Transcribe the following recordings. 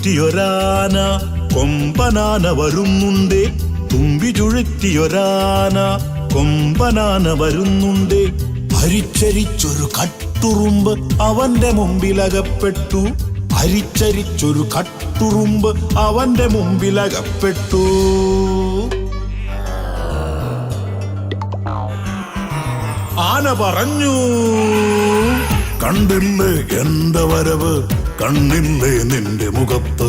ചുഴറ്റിയൊരാന കൊമ്പനാന വരുന്നുണ്ടേ, തുമ്പി ചുഴറ്റിയൊരാന കൊമ്പനാന വരുന്നുണ്ടേ. അരിച്ചരിച്ചൊരു കട്ടുറുമ്പ് അവന്റെ മുമ്പിലകപ്പെട്ടു, അരിച്ചരിച്ചൊരു കട്ടുറുമ്പ് അവന്റെ മുമ്പിലകപ്പെട്ടു. ആന പറഞ്ഞു, കണ്ടില്ലേ എന്റെ വരവ്, കണ്ണില്ലേ നിന്റെ മുഖത്ത്,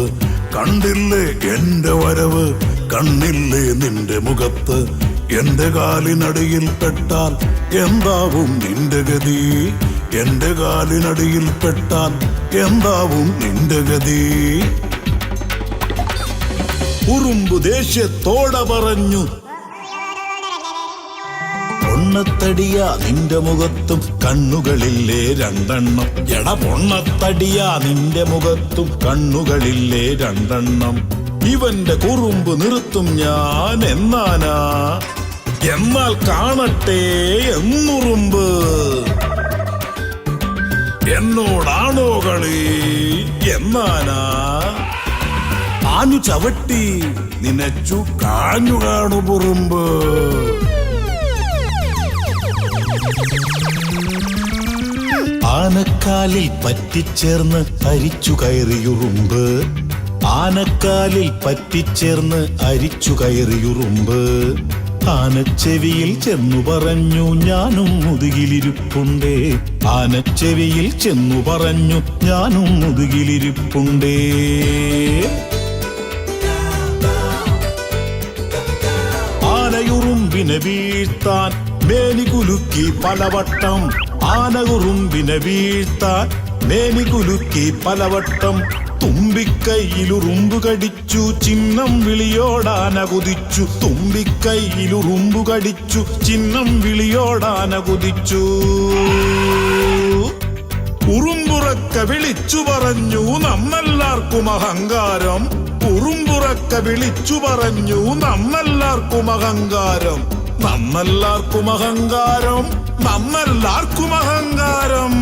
കണ്ടില്ലേ എന്റെ വരവ്, കണ്ണില്ലേ നിന്റെ മുഖത്ത്. എന്റെ കാലിനടിയിൽ പെട്ടാൽ എന്താവും നിന്റെ ഗതി, എന്റെ കാലിനടിയിൽ പെട്ടാൽ എന്താവും നിന്റെ ഗതി. ഉറുമ്പ് ദേഷ്യത്തോടെ പറഞ്ഞു, പൊണ്ണത്തടിയാ നിന്റെ മുഖത്തും കണ്ണുകളില്ലേ രണ്ടെണ്ണം, എട പൊണ്ണത്തടിയാ നിന്റെ മുഖത്തും കണ്ണുകളില്ലേ രണ്ടെണ്ണം. ഇവന്റെ കുറുമ്പ് നിർത്തും ഞാൻ എന്നാനാ, എന്നാൽ കാണട്ടെ എന്നുറുമ്പ്. എന്നോടാണോ കളി എന്നാനാ. ആഞ്ഞു ചവിട്ടി നിനച്ചു കാഞ്ഞു കാണു കുറുമ്പ്. ആനക്കാലിൽ പറ്റിച്ചേർന്ന് അരിച്ചു കയറിയുറുമ്പ്, ആനക്കാലിൽ പറ്റിച്ചേർന്ന് അരിച്ചു കയറിയുറുമ്പ്. ആനച്ചെവിയിൽ ചെന്നു പറഞ്ഞു ഞാനും മുതുകിലിരിപ്പുണ്ടേ, ആനച്ചെവിയിൽ ചെന്നു പറഞ്ഞു ഞാനും മുതുകിലിരിപ്പുണ്ടേ. ആനയുറുമ്പിനെ വീഴ്ത്താൻ മേനി കുലുക്കി പലവട്ടം, ആനയുറുമ്പിനെ വീഴ്ത്താൻ മേനി കുലുക്കി പലവട്ടം. തുമ്പിക്കൈയിലുറുമ്പു കടിച്ചു ചിഹ്നം വിളിയോടാന കുതിച്ചു, തുമ്പിക്കൈയിലുറുമ്പു കടിച്ചു ചിഹ്നം വിളിയോടാന കുതിച്ചു. ഉറുമ്പുറക്ക വിളിച്ചു പറഞ്ഞു നമ്മെല്ലാവർക്കും അഹങ്കാരം, ഉറുമ്പുറക്ക വിളിച്ചു പറഞ്ഞു നമ്മെല്ലാവർക്കും അഹങ്കാരം, നമ്മെല്ലാവർക്കും അഹങ്കാരം, നമ്മെല്ലാവർക്കും അഹങ്കാരം.